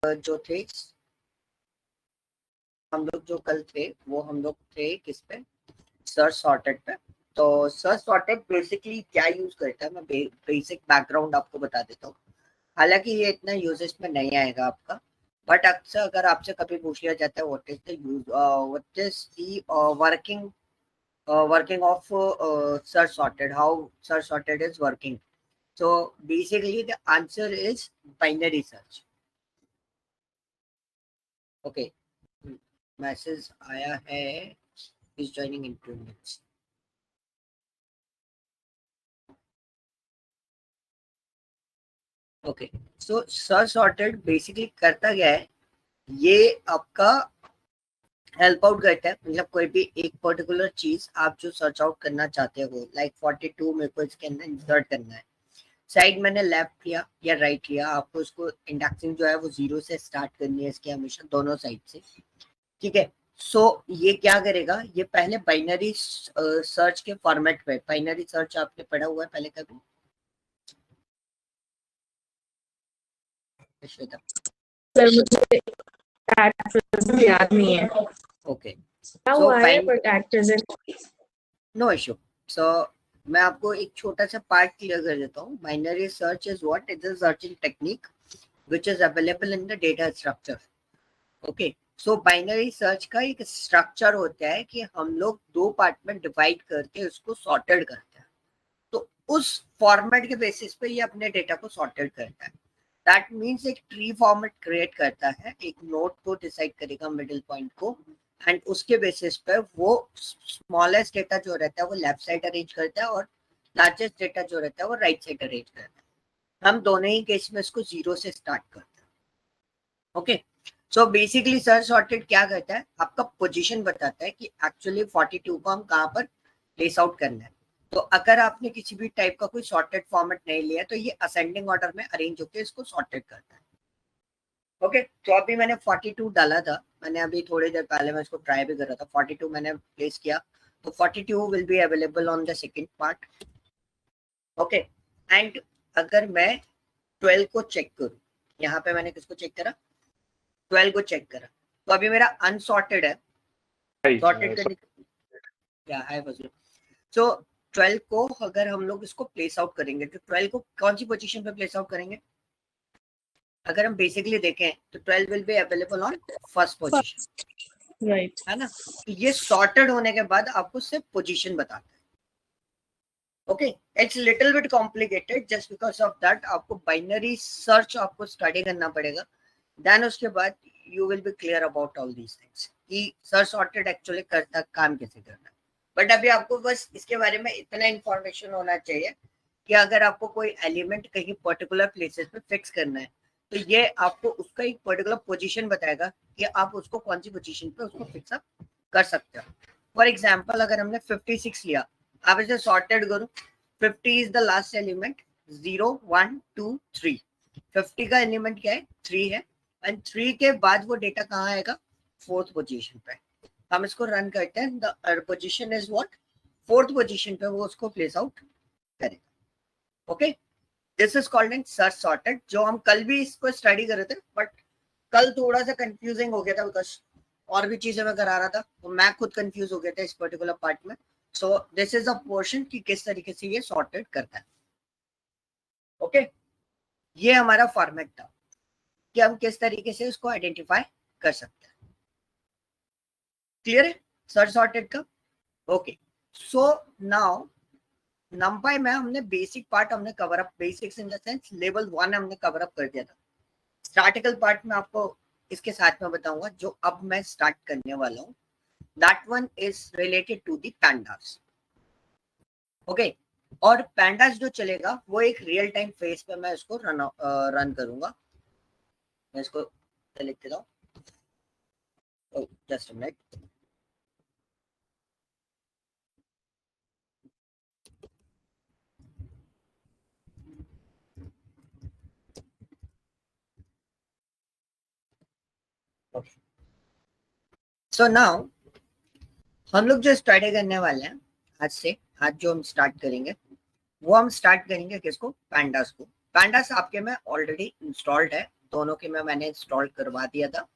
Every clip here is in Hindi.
जो थे हम लोग जो कल थे वो हम लोग थे किस पे, सर्च सॉर्टेड पे। तो सर्च सॉर्टेड बेसिकली क्या यूज करता है, मैं बेसिक बैकग्राउंड आपको बता देता हूँ। हालांकि ये इतना यूजेस में नहीं आएगा आपका, बट अक्सर अगर आपसे कभी पूछ लिया जाता है what is the use, what is the working of search sorted, how search sorted is working, so basically the answer is binary search. Okay, message आया है, is joining in 2 minutes. Okay, so search sorted basically करता क्या है, ये आपका हेल्प आउट करता है। मतलब कोई भी एक पर्टिकुलर चीज आप जो सर्च आउट करना चाहते हो, लाइक 42 मेरे को इसके अंदर इंसर्ट करना है, साइड मैंने लेफ्ट लिया या राइट लिया, आपको उसको इंडेक्सिंग जो है वो 0 से स्टार्ट करनी है इसकी हमेशा, दोनों साइड से। ठीक है, सो ये क्या करेगा, ये पहले बाइनरी सर्च के फॉर्मेट पे, बाइनरी सर्च आपने पढ़ा हुआ है पहले कभी? सर मुझे याद नहीं है। Okay, so no issue. So मैं आपको एक छोटा सा पार्ट क्लियर कर देता हूँ। Binary search is what, it is a searching technique which is available in the data structure. Okay, so binary search का एक स्ट्रक्चर होता है कि हम लोग दो पार्ट में डिवाइड करके उसको सॉर्टेड करते हैं। तो उस फॉर्मेट के बेसिस पे ये अपने डेटा को सॉर्टेड करता है। दैट मीन्स एक ट्री फॉर्मेट क्रिएट करता है, एक नोड को डिसाइड करेगा मिडिल पॉइंट को, एंड उसके बेसिस पे वो स्मॉलेस्ट डेटा जो रहता है वो लेफ्ट साइड अरेंज करता है और लार्जेस्ट डेटा जो रहता है वो राइट साइड अरेंज करता है। हम दोनों ही केस में इसको 0 से स्टार्ट करते हैं। Okay, so basically search sorted क्या करता है, आपका पोजीशन बताता है कि एक्चुअली 42 को हम कहाँ पर प्लेस आउट करना है। तो अगर आपने किसी भी टाइप का कोई सॉर्टेड फॉर्मेट नहीं लिया तो ये असेंडिंग ऑर्डर में अरेंज होकर इसको सॉर्टेड करता है। ओके, तो अभी मैंने 42 डाला था, मैंने अभी थोड़ी देर पहले मैं इसको ट्राई भी कर रहा था, 42 मैंने प्लेस किया, तो 42 will be available on the second part. Okay, and अगर मैं 12 को चेक करूं, यहाँ पे मैंने किसको चेक करा, 12 को चेक करा, तो अभी मेरा अनसॉर्टेड है। सॉर्टेड करने सो 12 को अगर हम लोग इसको प्लेस आउट करेंगे तो 12 को कौन सी पोजीशन पे प्लेस आउट करेंगे, अगर हम बेसिकली देखें तो 12 will be available on first position, right है ना। तो ये सॉर्टेड होने के बाद आपको सिर्फ पोजीशन बताता है। Okay, it's little bit complicated, just because of that आपको बाइनरी सर्च आपको स्टडी करना पड़ेगा, देन उसके बाद you will be clear about all these things कि सर्च सॉर्टेड एक्चुअली करता काम कैसे करना है। बट अभी आपको बस इसके बारे में इतना इंफॉर्मेशन होना चाहिए कि अगर आपको कोई एलिमेंट कहीं पर्टिकुलर प्लेसेस पे फिक्स करना है तो ये आपको उसका एक पर्टिकुलर पोजीशन बताएगा कि आप उसको कौन सी पोजीशन पे उसको फिक्स अप कर सकते हो। फॉर एग्जांपल अगर हमने 56 लिया, आप इसे सॉर्टेड करो, 50 इज द लास्ट एलिमेंट, 0 1 2 3, 50 का एलिमेंट क्या है, 3 है, एंड 3 के बाद वो डेटा कहाँ आएगा, फोर्थ पोजीशन पे। हम इसको रन करते हैं, the position is what, fourth position पे वो उसको प्लेस आउट करेगा। Okay, this is called in search sorted, जो हम कल भी इसको स्टडी कर रहे थे, बट कल थोड़ा सा कंफ्यूजिंग हो गया था बिकॉज और भी चीजें मैं करा रहा था, तो मैं खुद कंफ्यूज हो गया था इस पर्टिकुलर पार्ट में। So this is a portion कि किस तरीके से ये सॉर्टेड करता है। ओके, ये हमारा फॉर्मेट था कि हम किस तरीके से इसको आइडेंटिफाई कर सकते हैं। क्लियर है सर्च सॉर्टेड का? ओके, सो नाउ नंपाई में हमने बेसिक पार्ट हमने cover up, basics in the sense level 1 हमने कवर अप कर दिया था। स्टैटिकल पार्ट में आपको इसके साथ में बताऊंगा जो अब मैं स्टार्ट करने वाला हूँ, that one is related to the pandas. Okay, और पैंडास जो चलेगा वो एक रियल टाइम फेस पे मैं इसको रन करूंगा। मैं इसको लिख देता हूँ, just a minute. So now हम लोग जो स्टडी करने वाले हैं आज से, आज जो हम स्टार्ट करेंगे वो हम स्टार्ट करेंगे किसको, पैंडास को। पैंडास आपके में ऑलरेडी इंस्टॉल्ड है, दोनों के में मैंने इंस्टॉल करवा दिया था।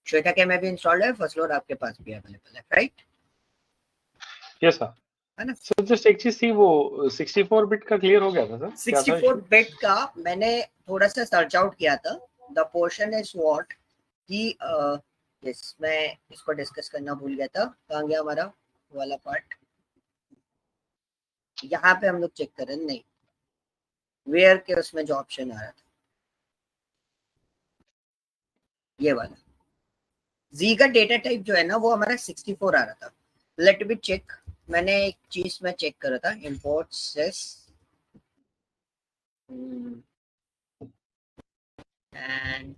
श्वेता के में भी इंस्टॉल्ड है, फर्स्ट फ्लोर आपके पास भी अवेलेबल है, राइट? Yes sir. है ना? सर जस्ट एक चीज थी, वो 64 बिट का क्लियर हो गया था सर? 64 बिट का मैंने थोड़ा सा सर्च आउट किया था। द पोर्शन इज व्हाट कि मैं इसको डिस्कस करना भूल गया था। कहाँ गया हमारा वाला पार्ट? यहाँ पे हम लोग चेक कर रहे हैं, नहीं, वेयर के उसमें जो ऑप्शन आ रहा था ये वाला, जी का डेटा टाइप जो है ना वो हमारा 64 आ रहा था। Let me check. मैंने एक चीज में चेक करा था, इंपोर्ट सेस and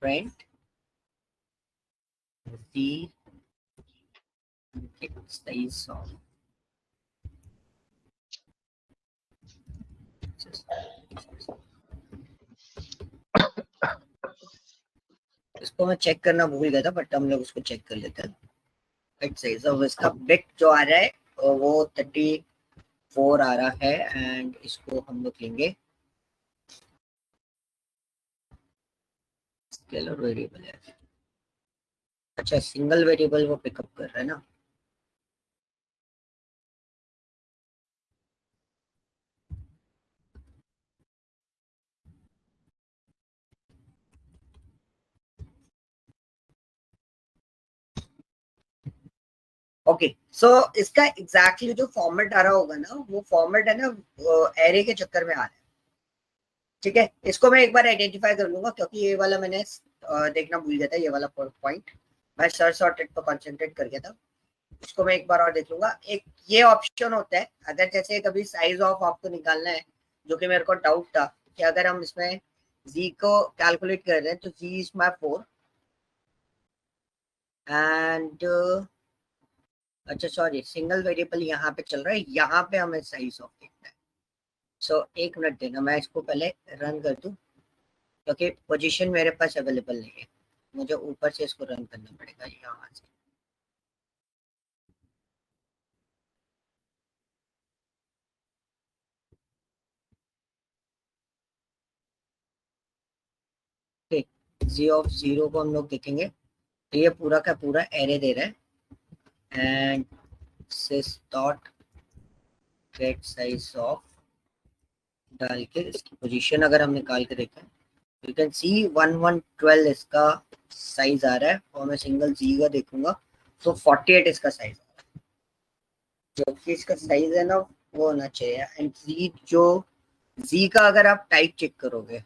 print the size of इसको मैं चेक करना भूल गया था, बट हम लोग उसको चेक कर लेते हैं। बिट साइज ऑफ इसका बिट जो आ रहा है वो 34 आ रहा है, एंड इसको हम लोग लेंगे स्केलर वेरिएबल है। अच्छा, सिंगल वेरिएबल वो पिकअप कर रहा है ना। ओके, सो इसका एग्जैक्टली जो फॉर्मेट आ रहा होगा ना, वो फॉर्मेट है ना एरे के चक्कर में आ रहा है। ठीक है, इसको मैं एक बार आइडेंटिफाई कर लूंगा, क्योंकि ये वाला मैंने देखना भूल गया था, ये वाला पॉइंट मैं सर्च सॉर्टेड पर कंसंट्रेट कर गया था। इसको मैं एक बार और देख लूंगा। एक ये ऑप्शन होता है, अगर जैसे कभी साइज ऑफ आपको निकालना है, जो कि मेरे को डाउट था कि अगर हम इसमें z को कैलकुलेट कर रहे हैं तो z इज माय 4 एंड अच्छा सॉरी, सिंगल वेरिएबल यहाँ पे चल रहा है, यहाँ पे हमें साइज ऑफ देखना है। सो एक मिनट देना, मैं इसको पहले रन कर दूं, क्योंकि पोजीशन मेरे पास अवेलेबल नहीं है, मुझे ऊपर से इसको रन करना पड़ेगा यहाँ से। जी ऑफ 0 को हम लोग देखेंगे तो ये पूरा का पूरा एरे दे रहा है, and sys dot get size of डाल के इसकी पोजीशन अगर हम निकाल के देखें, यू कैन सी 1112 इसका साइज आ रहा है, और मैं सिंगल जी का देखूंगा तो 48 इसका साइज आ रहा है। जो कि इसका साइज है ना वो होना चाहिए। एंड जी जो जी का अगर आप टाइप चेक करोगे,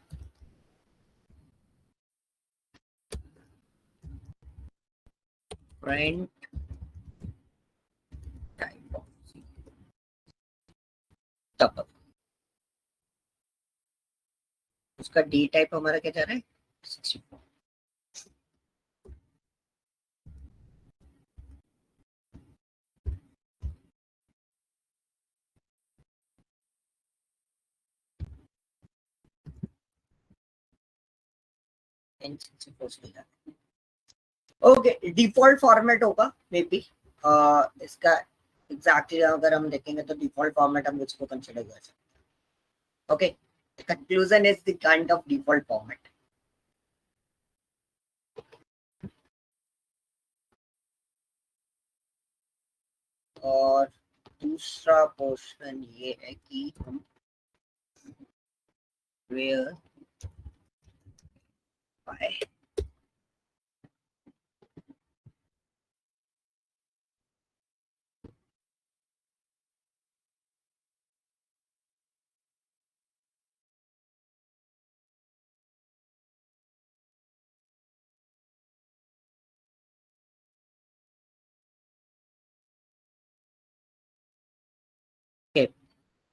प्रिंट टाइप ऑफ जी, तब उसका डी टाइप हमारा क्या जा रहा है 64। ओके, डिफॉल्ट फॉर्मेट होगा मे बी इसका एग्जैक्टली अगर हम देखेंगे तो डिफॉल्ट फॉर्मेट हम उसको कंसिडर कर सकते हैं। Okay, conclusion is the kind of default format. और दूसरा पोर्शन ये है कि हम where by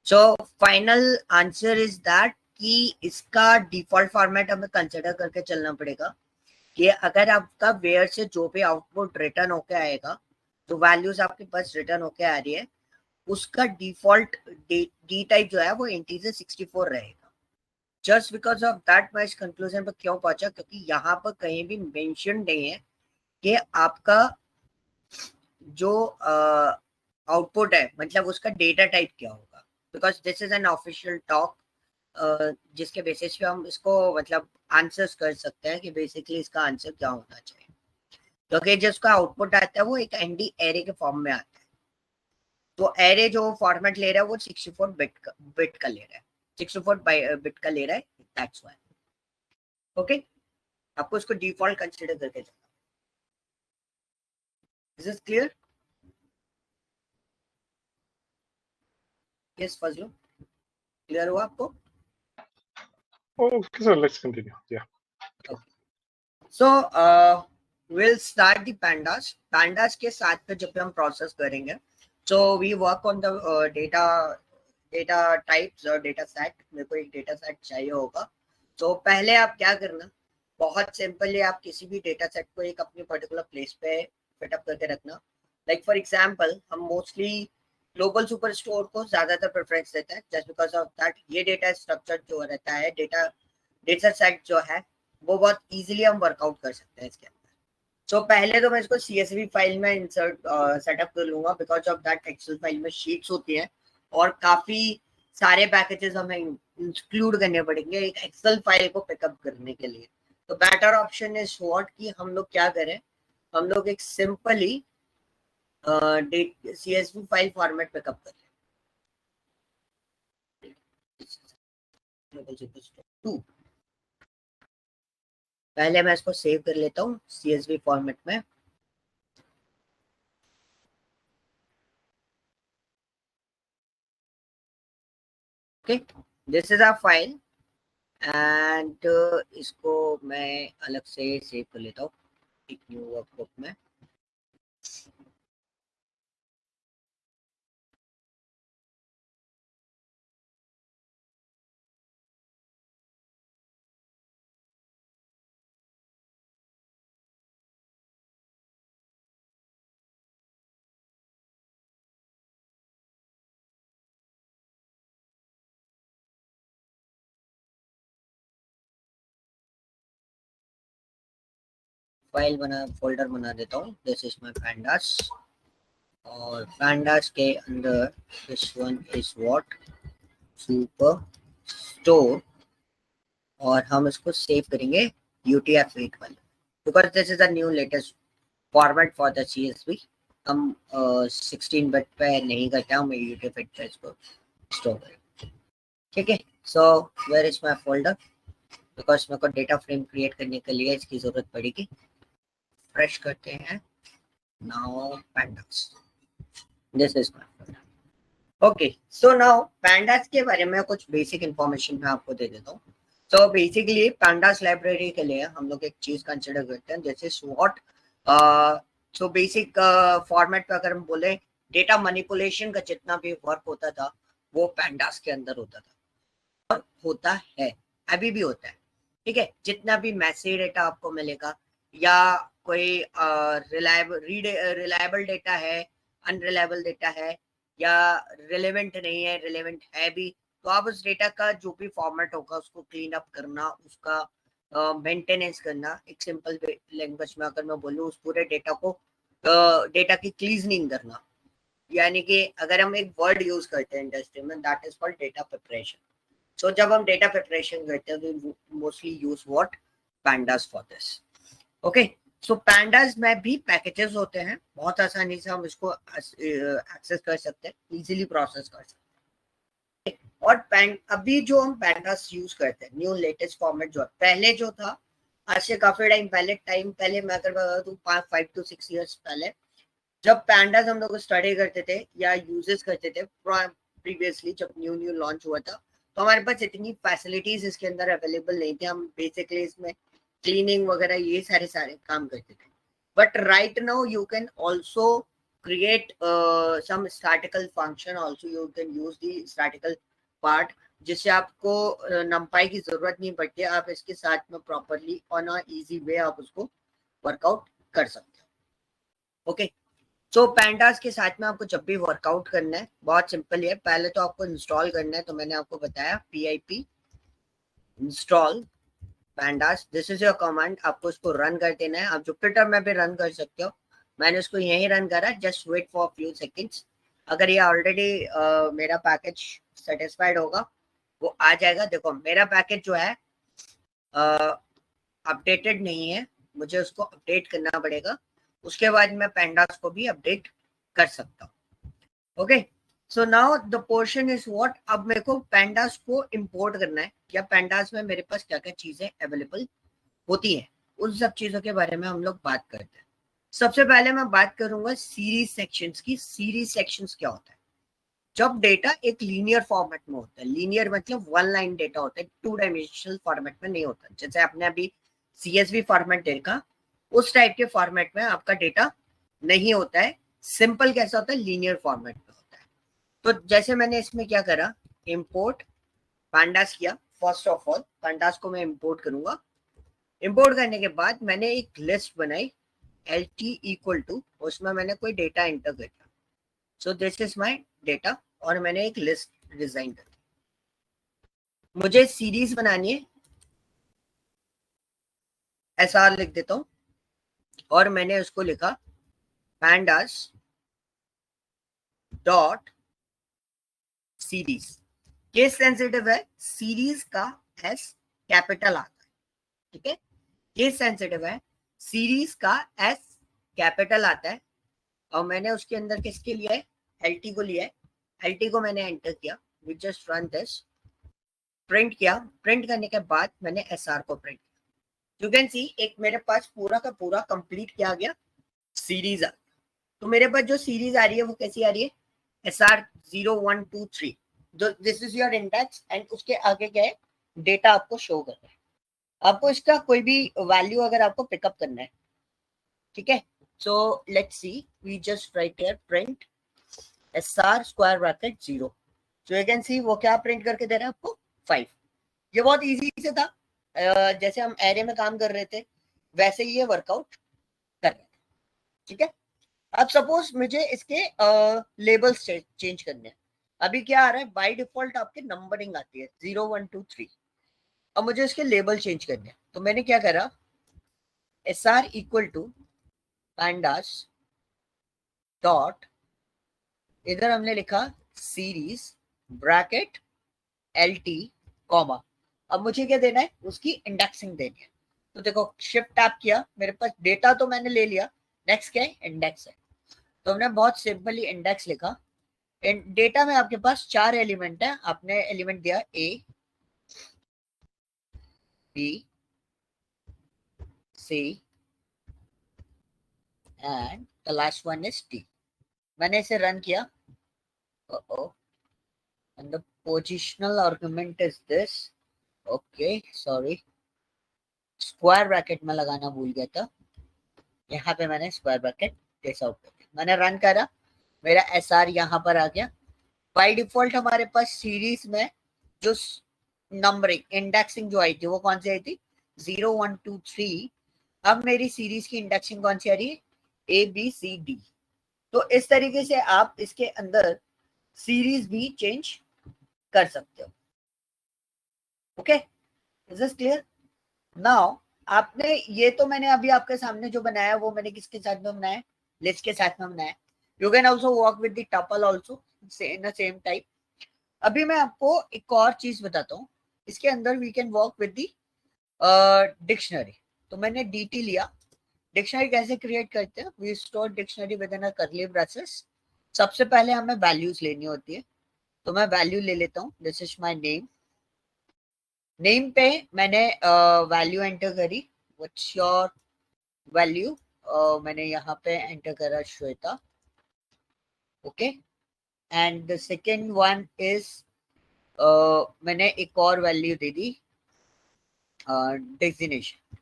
so final answer is that कि इसका डिफॉल्ट फॉर्मेट हमें कंसिडर करके चलना पड़ेगा कि अगर आपका वेयर से जो भी आउटपुट रिटर्न होके आएगा, तो वैल्यूज आपके पास रिटर्न होके आ रही है, उसका डिफॉल्ट डी टाइप जो है वो इंटीजर 64 रहेगा। जस्ट बिकॉज ऑफ दैट मैं इस कंक्लूजन पर क्यों पहुंचा, क्योंकि यहाँ पर कहीं भी मेंशन नहीं है कि आपका जो आउटपुट है मतलब उसका डेटा टाइप क्या होगा, because this is an official talk जिसके बेसिस पे हम इसको मतलब आंसर्स कर सकते हैं कि बेसिकली इसका आंसर क्या होना चाहिए, क्योंकि जो उसका आउटपुट आता है वो एक एनडी एरे के फॉर्म में आता है। तो एरे जो फॉर्मेट ले रहा है वो 64 बिट का ले रहा है, 64 बिट का ले रहा है, दैट्स व्हाई। ओके, आपको इसको डिफॉल्ट कंसीडर करके चलना। Is this clear? Yes Fazlu, clear हुआ आपको? Okay, sir, let's continue. Yeah. So will start the pandas. Pandas के साथ में जब भी हम प्रोसेस करेंगे, so we work on the data types और data set. मेरे को एक data set चाहिए होगा। तो पहले आप क्या करना, बहुत सिंपली आप किसी भी डेटा सेट को एक अपनी पर्टिकुलर प्लेस पे फिटअप करके रखना। लाइक फॉर एग्जांपल हम मोस्टली ग्लोबल सुपर स्टोर को ज्यादातर प्रेफरेंस देते हैं, जस्ट बिकॉज ऑफ दैट ये डेटा स्ट्रक्चर जो रहता है, डेटा सेट जो है वो बहुत इजीली हम वर्कआउट कर सकते हैं इसके अंदर। सो पहले तो मैं इसको CSV फाइल में इंसर्ट सेटअप कर लूंगा, because of that excel file में शीट्स होती हैं और काफी सारे पैकेजेस हमें इंक्लूड करने पड़ेंगे एक एक्सेल फाइल को पिकअप करने के लिए। तो बेटर ऑप्शन इज व्हाट कि हम लोग क्या करें, हम लोग एक simply CSV file format pickup कर लें। पहले मैं इसको सेव कर लेता हूँ CSV फॉर्मेट में। Okay, this is our file and इसको मैं अलग से सेव कर लेता हूँ एक न्यू वर्कबुक में। फोल्डर बना देता हूँ, दिस इज माय pandas और pandas के अंदर this one is what super store और हम इसको सेव करेंगे UTF-8 वाले, because this is the new latest format for the CSV। हम 16 बिट पे नहीं करते, हम UTF-8 पे इसको स्टोर करेंगे। ठीक है, so where is my folder, because मेरे को डेटा फ्रेम क्रिएट करने के लिए इसकी जरूरत पड़ेगी। फ्रेश करते हैं, now pandas, this is my folder. Okay, so now pandas के बारे में कुछ बेसिक इंफॉर्मेशन मैं आपको दे देता हूँ। तो बेसिकली pandas लाइब्रेरी के लिए हम लोग एक चीज कंसिडर करते हैं, this is what so basic format पे अगर हम बोले डेटा मैनिपुलेशन का जितना भी वर्क होता था वो pandas के अंदर होता था और होता है, अभी भी होता है। ठीक है, जितना भी मैसेज डेटा आपको मिलेगा या कोई रिलायबल डेटा है, अनरिलायबल डेटा है या रिलेवेंट नहीं है, रिलेवेंट है भी, तो आप उस डेटा का जो भी फॉर्मेट होगा उसको क्लीन अप करना, उसका मेंटेनेंस करना। एक सिंपल लैंग्वेज में अगर मैं बोलूँ, उस पूरे डेटा को डेटा की क्लीजनिंग करना, यानी कि अगर हम एक वर्ड यूज करते हैं इंडस्ट्री में, that is called data preparation. So जब हम डेटा प्रिपरेशन करते हैं तो mostly use what pandas for this. Okay, so pandas में भी पैकेजेस होते हैं, बहुत आसानी से हम इसको एक्सेस कर सकते हैं, इजीली प्रोसेस कर सकते हैं। और अभी जो हम pandas यूज करते हैं न्यू लेटेस्ट फॉर्मेट जो पहले जो था, आज से काफी टाइम पहले मैं अगर बता दूं 5 to 6 years पहले, जब pandas हम लोग स्टडी करते थे या यूजेस करते थे प्रीवियसली, जब न्यू लॉन्च हुआ था, तो हमारे पास इतनी फैसिलिटीज इसके अंदर अवेलेबल नहीं थी। हम बेसिकली इसमें क्लीनिंग वगैरह ये सारे काम करते थे। But right now you can also create some statical function, also you can use the statical part, जिससे आपको numpy की जरूरत नहीं पड़ती, आप इसके साथ में properly on a easy way आप उसको वर्कआउट कर सकते हो। ओके, सो pandas के साथ में आपको जब भी वर्कआउट करना है बहुत सिंपल है, पहले तो आपको इंस्टॉल करना है। तो मैंने आपको बताया pip install pandas, this is your command, आपको इसको रन कर देना है। आप जुपिटर में भी रन कर सकते हो, मैंने इसको यहीं रन करा, just wait for few seconds. अगर ये ऑलरेडी मेरा पैकेज सेटिस्फाइड होगा वो आ जाएगा। देखो मेरा पैकेज जो है अपडेटेड नहीं है, मुझे उसको अपडेट करना पड़ेगा, उसके बाद मैं pandas को भी अपडेट कर सकता हूँ। Okay, so now the portion is what, अब मेरे को pandas को इंपोर्ट करना है, या pandas में मेरे पास क्या क्या चीजें अवेलेबल होती है, उन सब चीजों के बारे में हम लोग बात करते हैं। सबसे पहले मैं बात करूंगा सीरीज सेक्शंस की। सीरीज सेक्शंस क्या होता है? जब डेटा एक लीनियर फॉर्मेट में होता है, लीनियर मतलब वन लाइन डेटा होता है, टू डायमेंशनल फॉर्मेट में नहीं होता। जैसे आपने अभी CSV फॉर्मेट देखा, उस टाइप के फॉर्मेट में आपका डेटा नहीं होता है। सिंपल कैसा होता है? लीनियर फॉर्मेट में होता है। तो जैसे मैंने इसमें क्या करा, इंपोर्ट pandas किया। फर्स्ट ऑफ ऑल pandas को मैं इंपोर्ट करूंगा। इंपोर्ट करने के बाद मैंने एक लिस्ट बनाई LT इक्वल टू, उसमें मैंने कोई डेटा एंटर कर दिया। So this is my data, और मैंने एक लिस्ट डिजाइन कर दी। मुझे सीरीज बनानी है, SR लिख देता हूं, और मैंने उसको लिखा pandas dot series. Case sensitive है, सीरीज का S कैपिटल आता है, ठीक है। केस सेंसिटिव है, सीरीज का S कैपिटल आता है, और मैंने उसके अंदर किसके लिया है? LT को लिया है। LT को मैंने एंटर किया, we just run this, print किया। प्रिंट करने के बाद मैंने SR को प्रिंट किया। यू कैन सी एक मेरे पास पूरा का पूरा कंप्लीट किया गया सीरीज आ। तो मेरे पास जो सीरीज आ रही है वो कैसी आ रही है? SR 0 1 2 3, जो this is your index, and उसके आगे क्या है? डेटा आपको शो कर रहा है। आपको इसका कोई भी वैल्यू अगर आपको पिकअप करना है, ठीक है। So let's see, we just write here print SR square bracket 0। So you can see वो क्या प्रिंट करके दे रहा है आपको? 5। ये बहुत इजी से था, जैसे हम एरे में काम कर रहे थे वैसे ही ये वर्कआउट कर रहे थे, ठीक है। अब सपोज मुझे इसके लेबल्स चेंज करने हैं। अभी क्या आ रहा है? बाय डिफॉल्ट आपके नंबरिंग आती है 0 1 2 3। अब मुझे इसके लेबल चेंज करने हैं, तो मैंने क्या करा, SR equal to pandas dot, इधर हमने लिखा सीरीज ब्रैकेट LT कॉमा। अब मुझे क्या देना है? उसकी इंडेक्सिंग देनी है। तो देखो शिफ्ट टैप किया, मेरे पास डेटा तो मैंने ले लिया, नेक्स्ट क्या है? इंडेक्स है। तो हमने बहुत सिंपली इंडेक्स लिखा। डेटा में आपके पास 4 एलिमेंट है, आपने एलिमेंट दिया A B C and the last one is D। मैंने इसे रन किया, and the positional argument is this, okay sorry, square bracket में लगाना भूल गया था, यहाँ पे मैंने स्क्वायर ब्रैकेट टेस्ट आउट कर दिया। मैंने रन करा, मेरा SR यहाँ पर आ गया। बाय डिफॉल्ट हमारे पास सीरीज में जो नंबरिंग इंडेक्सिंग जो आई थी वो कौन सी आई थी? 0 1 2 3। अब मेरी सीरीज की इंडेक्सिंग कौन सी आ रही है? ABCD। तो इस तरीके से आप इसके अंदर सीरीज भी चेंज कर सकते हो। Okay, is this clear? Now आपने ये तो मैंने अभी आपके सामने जो बनाया वो मैंने किसके साथ में बनाया? लिस्ट के साथ में बनाया। You can also work with the tuple also in same type. अभी मैं आपको एक और चीज बताता हूँ, इसके अंदर we can work with the dictionary. तो मैंने DT लिया। डिक्शनरी कैसे क्रिएट करते हैं? We store dictionary within curly braces. सबसे पहले हमें वैल्यूज लेनी होती है, तो मैं वैल्यू ले लेता हूँ। This is my name. Name पे मैंने वैल्यू एंटर करी, व्हाट्स योर वैल्यू? मैंने यहाँ पे एंटर करा Shweta, okay. And the second one is मैंने एक और value they the designation,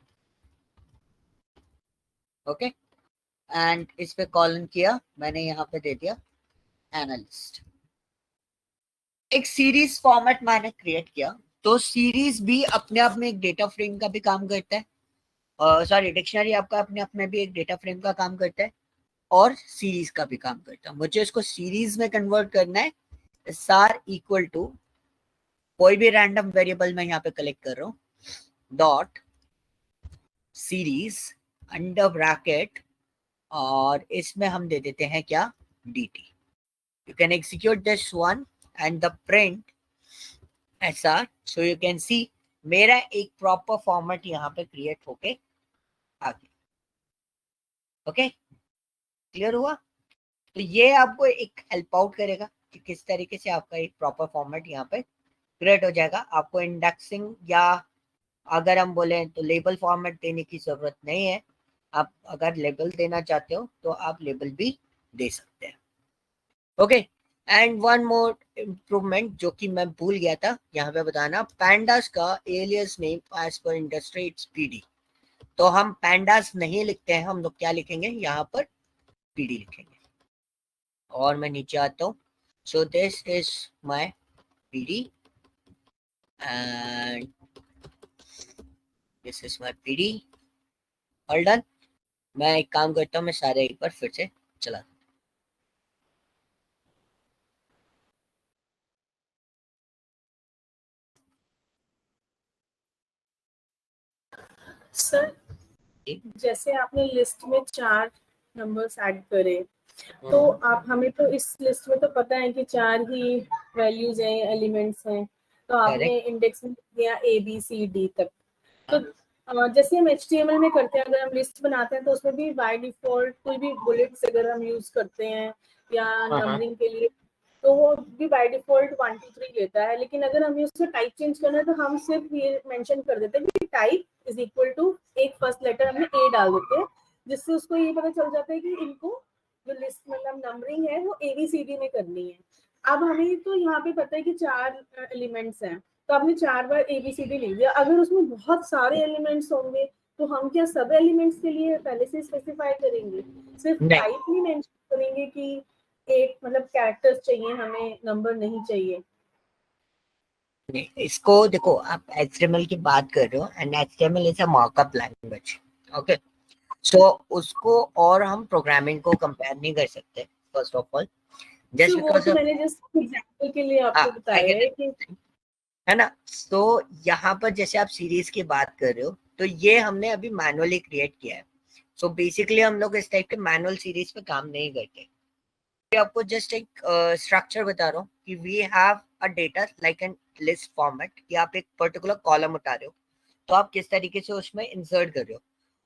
okay. And इस पे कॉलन किया, मैंने यहाँ पे दे दिया एनालिस्ट। एक सीरीज फॉर्मेट मैंने क्रिएट किया। तो सीरीज भी अपने आप में एक डेटा फ्रेम का भी काम करता है, सॉरी डिक्शनरी आपका अपने आप में भी एक डेटा फ्रेम का काम करता है, और सीरीज का भी काम करता है। मुझे इसको सीरीज में कन्वर्ट करना है। SR इक्वल टू कोई भी रैंडम वेरिएबल मैं यहाँ पे कलेक्ट कर रहा हूँ, डॉट सीरीज अंडर ब्रैकेट, और इसमें हम दे देते हैं क्या? DT। You can execute this one and the print ऐसा, सो यू कैन सी मेरा एक प्रॉपर फॉर्मेट यहाँ पे क्रिएट होके आ गया। ओके, क्लियर हुआ? तो ये आपको एक हेल्प आउट करेगा कि किस तरीके से आपका एक प्रॉपर फॉर्मेट यहाँ पे क्रिएट हो जाएगा। आपको इंडेक्सिंग या अगर हम बोले तो लेबल फॉर्मेट देने की जरूरत नहीं है। आप अगर लेबल देना चाहते हो तो आप लेबल भी दे सकते हैं। Okay, and one more improvement जो कि मैं भूल गया था यहाँ पे बताना, पैंडास का alias name as per industry it's PD. तो हम पैंडास नहीं लिखते हैं, हम लोग क्या लिखेंगे यहाँ पर, पीडी लिखेंगे। और मैं नीचे आता हूँ, so this is my PD and this is my PD. All done. मैं एक काम करता हूँ, मैं सारे एक बार फिर से चला। सर जैसे आपने लिस्ट में 4 नंबर्स ऐड करे, तो आप हमें तो इस लिस्ट में तो पता है कि 4 ही वैल्यूज हैं, एलिमेंट्स हैं, तो आपने इंडेक्स में दिया ABCD तक। तो जैसे हम HTML में करते हैं, अगर हम लिस्ट बनाते हैं तो उसमें भी बाय डिफॉल्ट कोई भी बुलेट्स अगर हम यूज करते हैं या नंबरिंग के लिए, तो वो भी बाय डिफॉल्ट 1 2 3 लेता है। लेकिन अगर हमें उससे टाइप चेंज करना है तो हम सिर्फ ये मेंशन कर देते हैं कि टाइप इज इक्वल टू एक फर्स्ट लेटर हमने A डाल देते हैं, जिससे उसको ये पता चल जाता है कि इनको जो लिस्ट मतलब नंबरिंग है वो ABCD में करनी है। अब हमें तो यहाँ पे पता है कि 4 एलिमेंट्स हैं, तो आपने 4 बार ABCD लिख दिया। अगर उसमें बहुत सारे एलिमेंट्स होंगे तो हम क्या सब एलिमेंट्स के लिए पहले से स्पेसिफाई करेंगे, सिर्फ टाइप ही मेंशन करेंगे कि एक मतलब कैरेक्टर्स चाहिए हमें, नंबर नहीं चाहिए? इसको देखो, आप HTML की बात कर रहे हो and HTML is a markup language. Okay, so उसको और हम प्रोग्रामिंग को कंपेयर नहीं कर सकते फर्स्ट ऑफ ऑल, जस्ट वो तो मैंने जस्ट एग्जांपल के लिए आपको बताया है कि, है ना। तो यहाँ पर जैसे आप सीरीज की बात कर रहे हो, तो ये हमने अभी मैनुअली क्रिएट किया है। सो बेसिकली हम लोग इस टाइप के मैनुअल सीरीज पे काम नहीं करते। आपको जस्ट एक स्ट्रक्चर बता रहा हूँ कि we have a data like an list format, कि आप एक पर्टिकुलर कॉलम उठा रहे हो तो आप किस तरीके से उसमें इंसर्ट कर रहे हो।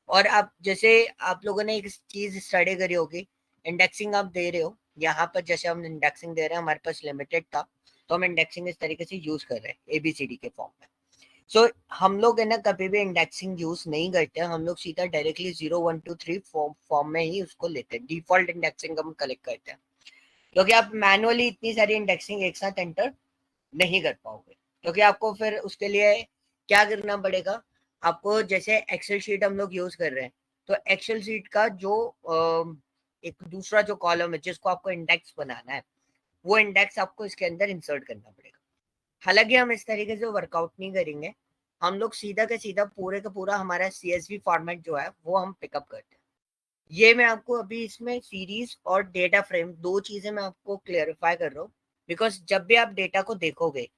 और आप जैसे आप लोगों ने एक चीज स्टडी करी होगी, इंडेक्सिंग आप दे रहे हो। यहाँ पर जैसे हम इंडेक्सिंग दे रहे हैं, हमारे पास लिमिटेड था तो हम इंडेक्सिंग इस तरीके से यूज कर रहे हैं ABCD के फॉर्म में। सो हम लोग है ना कभी भी इंडेक्सिंग यूज नहीं करते, हम लोग सीधा डायरेक्टली 0 1 2 3 फॉर्म में ही उसको लेते हैं। डिफॉल्ट इंडेक्सिंग हम कलेक्ट करते हैं, क्योंकि आप मैनुअली इतनी सारी इंडेक्सिंग एक साथ एंटर नहीं कर पाओगे। क्योंकि आपको फिर उसके लिए क्या करना पड़ेगा, आपको जैसे एक्सेल शीट हम लोग यूज कर रहे हैं, तो एक्सेल शीट का जो एक दूसरा जो कॉलम है जिसको आपको इंडेक्स बनाना है, वो इंडेक्स आपको इसके अंदर इंसर्ट करना पड़ेगा। हालांकि हम इस तरीके से वर्कआउट नहीं करेंगे, हम लोग सीधा का सीधा पूरे का पूरा हमारा CSV फॉर्मेट जो है वो हम पिकअप करते हैं। ये मैं आपको अभी इसमें सीरीज और डेटा फ्रेम दो चीजें मैं आपको क्लेरिफाई कर रहा हूँ, बिकॉज जब भी आप डेटा को देखोगे,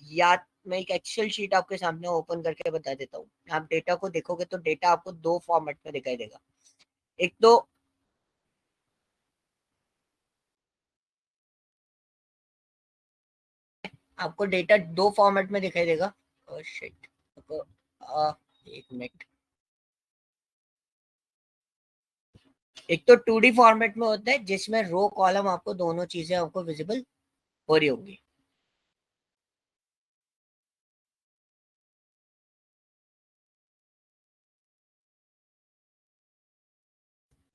या मैं एक एक्सेल शीट आपके सामने ओपन करके बता देता हूँ, आप डेटा को देखोगे तो डेटा आपको दो फॉर्मेट में दिखाई देगा। एक तो आपको डेटा दो फॉर्मेट में दिखाई देगा। शिट, एक मिनट। एक तो 2D फॉर्मेट में होता है जिसमें रो कॉलम आपको दोनों चीजें आपको विजिबल हो रही होंगी।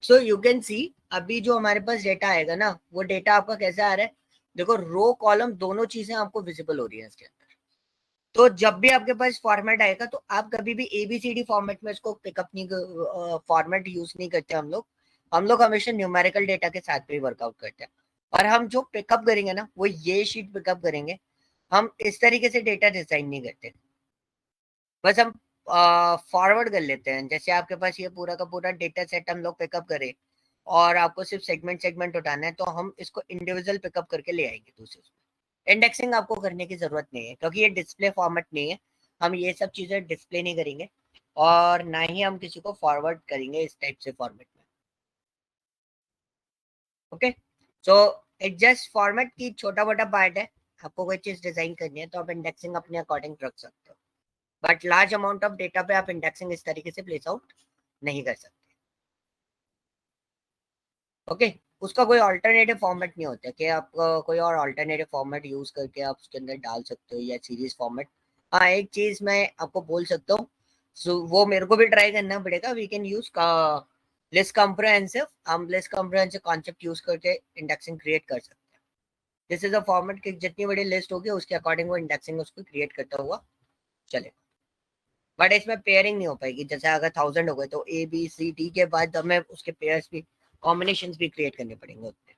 सो यू कैन सी अभी जो हमारे पास डेटा आएगा ना, वो डेटा आपका कैसा आ रहा है, देखो रो कॉलम दोनों चीजें आपको विजिबल हो रही है इसके अंदर। तो जब भी आपके पास फॉर्मेट आएगा तो आप कभी भी ABCD फॉर्मेट में इसको पिकअप नहीं, फॉर्मेट यूज नहीं करते हम लोग हमेशा न्यूमेरिकल डेटा के साथ भी वर्कआउट करते हैं। और हम जो पिकअप करेंगे ना वो ये शीट पिकअप करेंगे। हम इस तरीके से डेटा डिजाइन नहीं करते, बस हम फॉरवर्ड कर लेते हैं। जैसे आपके पास ये पूरा का पूरा डेटा सेट हम लोग पिकअप करें और आपको सिर्फ सेगमेंट सेगमेंट उठाना है, तो हम इसको इंडिविजुअल पिकअप करके ले आएंगे दूसरे। इंडेक्सिंग आपको करने की जरूरत नहीं है क्योंकि ये डिस्प्ले फॉर्मेट नहीं है, हम ये सब चीजें डिस्प्ले नहीं करेंगे और ना ही हम किसी को फॉरवर्ड करेंगे इस टाइप से फॉर्मेट में। Okay, so it just format की छोटा मोटा पार्ट है, आपको कोई चीज डिजाइन करनी है तो आप इंडेक्सिंग अपने अकॉर्डिंग रख सकते हो, but large amount of data पे आप इंडेक्सिंग इस तरीके से प्लेस आउट नहीं कर सकते। ओके, उसका कोई ऑल्टरनेटिव फॉर्मेट नहीं होता कि आप कोई और ऑल्टरनेटिव फॉर्मेट यूज करके आप उसके अंदर डाल सकते हो या सीरीज फॉर्मेट। हाँ, एक चीज मैं आपको बोल सकता हूँ, वो मेरे को भी ट्राई करना पड़ेगा। We can use list comprehensive, हम लिस्ट कॉम्प्रिहेंसिव कॉन्सेप्ट यूज करके इंडेक्सिंग क्रिएट कर सकते हैं। दिस इज अ फॉर्मेट की जितनी बड़ी लिस्ट होगी उसके अकॉर्डिंग वो इंडेक्सिंग उसको क्रिएट करता हुआ चलेगा, बट इसमें पेयरिंग नहीं हो पाएगी। जैसे अगर 1000 हो गए तो ए बी सी डी के बाद हमें उसके पेयर्स भी, कॉम्बिनेशंस भी क्रिएट करने पड़ेंगे उतने,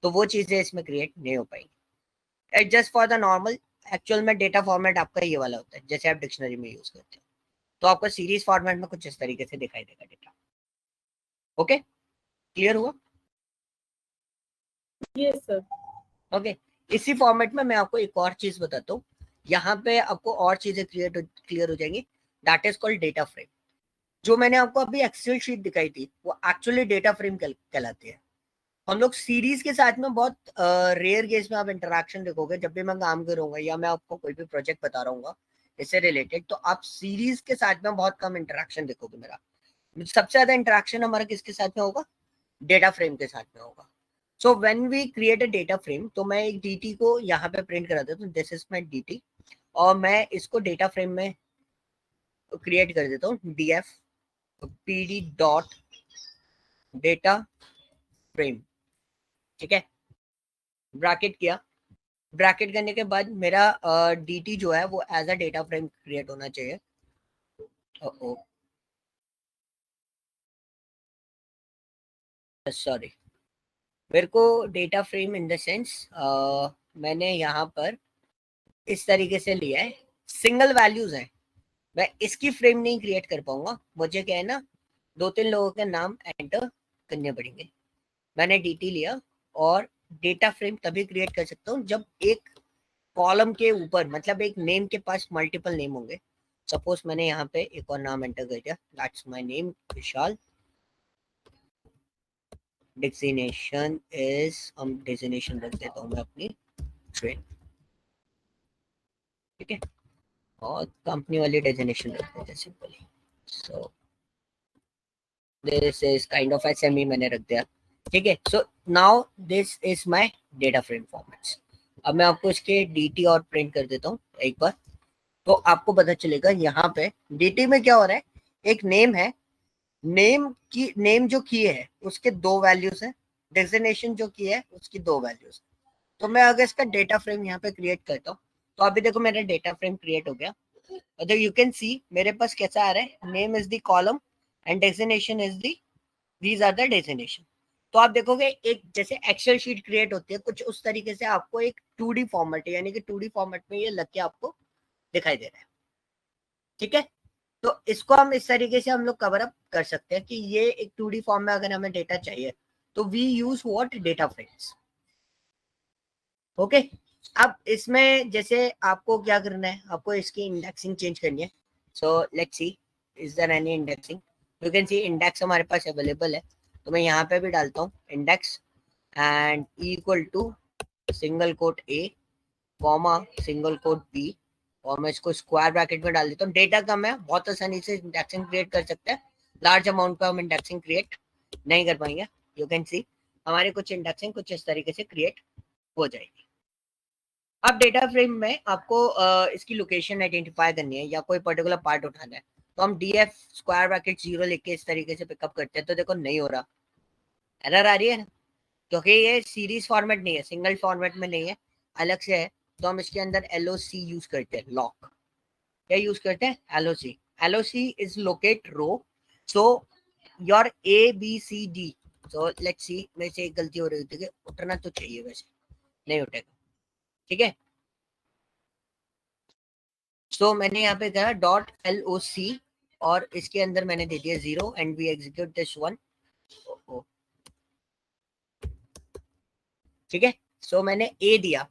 तो वो चीजें इसमें क्रिएट नहीं हो पाएंगी। Just for the normal, actual में डेटा फॉर्मेट आपका ये वाला होता है जैसे आप डिक्शनरी में यूज करते हो, तो आपको सीरीज फॉर्मेट में कुछ इस तरीके से दिखाई देगा डेटा। ओके, क्लियर हुआ? Yes sir. ओके, इसी फॉर्मेट में मैं आपको एक और चीज बताता हूँ, यहाँ पे आपको और चीजें क्लियर हो जाएंगी। That is called data frame. जो मैंने आपको अभी एक्सेल शीट दिखाई थी वो एक्चुअली डेटा फ्रेम कहलाती है। हम लोग सीरीज के साथ में बहुत रेयर केस में आप इंटरेक्शन देखोगे, जब भी मैं काम करूंगा या मैं आपको कोई भी प्रोजेक्ट बता रहा हूँ इससे रिलेटेड, तो आप सीरीज के साथ में बहुत कम इंटरेक्शन देखोगे मेरा। सबसे ज्यादा इंटरेक्शन हमारा किसके साथ में होगा? डेटा फ्रेम के साथ में होगा। So when we create a data frame, तो मैं एक dt को यहाँ पे प्रिंट करा देता हूँ, दिस इज माई dt, और मैं इसको डेटा फ्रेम में क्रिएट कर देता हूँ df pd dot data frame. ठीक है, ब्रैकेट किया, ब्रैकेट करने के बाद मेरा dt जो है वो as a data frame create होना चाहिए। सॉरी, मेरे को data frame in the sense मैंने यहाँ पर इस तरीके से लिया है, सिंगल वैल्यूज है, मैं इसकी फ्रेम नहीं क्रिएट कर पाऊंगा। मुझे क्या है ना, 2-3 लोगों के नाम एंटर करने पड़ेंगे। मैंने dt लिया, और डेटा फ्रेम तभी क्रिएट कर सकता हूँ जब एक कॉलम के ऊपर, मतलब एक नेम के पास मल्टीपल नेम होंगे। सपोज मैंने यहाँ पे एक और नाम एंटर कर दिया, that's my name Vishal, designation is, हम डेजिग्नेशन रख देता हूँ मैं अपनी ट्रेन। ठीक है, और कंपनी वाली डेजिग्नेशन रख देते हैं simply. So this is kind of SME मैंने रख दिया। ठीक है, so now this is my data frame formats. अब मैं आपको इसके dt और प्रिंट कर देता हूँ एक बार, तो आपको पता चलेगा यहाँ पे dt में क्या हो रहा है। एक नेम है, नेम जो की है उसके 2 वैल्यूज है, डेजिग्नेशन जो की है उसकी 2 वैल्यूज। तो मैं अगर इसका डेटा फ्रेम यहाँ पे क्रिएट करता हूँ, तो अभी देखो मेरा डेटा फ्रेम क्रिएट हो गया। और यू कैन सी मेरे पास कैसा आ रहा है, name is the column and designation is the, these are the designation. तो आप देखोगे एक जैसे एक्सेल शीट क्रिएट होती है कुछ उस तरीके से आपको एक 2D फॉर्मेट, यानी कि 2D फॉर्मेट में ये लग के आपको दिखाई दे रहा है। ठीक है, तो इसको हम इस तरीके से हम लोग कवर अप कर सकते हैं कि ये एक 2D फॉर्म में अगर हमें डेटा चाहिए तो we use what, data frames. Okay, अब इसमें जैसे आपको क्या करना है, आपको इसकी इंडेक्सिंग चेंज करनी है। So let's see, is there any indexing? You can see index हमारे पास अवेलेबल है, तो मैं यहाँ पे भी डालता हूँ index and equal to single quote a comma single quote b, और मैं इसको स्क्वायर ब्रैकेट में डाल देता हूँ। डेटा कम है, बहुत आसानी से इंडेक्सिंग क्रिएट कर सकते हैं, लार्ज अमाउंट पे हम इंडेक्सिंग क्रिएट नहीं कर पाएंगे। यू कैन सी हमारी कुछ इंडेक्सिंग कुछ इस तरीके से क्रिएट हो जाएगी। अब डेटा फ्रेम में आपको इसकी लोकेशन आइडेंटिफाई करनी है या कोई पर्टिकुलर पार्ट उठाना है, तो हम df स्क्वायर ब्रैकेट 0 लिख के इस तरीके से पिकअप करते हैं। तो देखो नहीं हो रहा, एरर आ रही है ना, क्योंकि ये सीरीज फॉर्मेट नहीं है, सिंगल फॉर्मेट में नहीं है, अलग से है। तो हम इसके अंदर LOC यूज करते हैं, लॉक। क्या यूज करते हैं? LOC। LOC is locate row. So your ABCD, so let's see, मेरे से एक गलती हो रही थी, उठना तो चाहिए, वैसे नहीं उठेगा। ठीक है, सो मैंने यहाँ पे कहा डॉट LOC, और इसके अंदर मैंने दे दिया 0 and we execute this one. ठीक है, सो मैंने A दिया,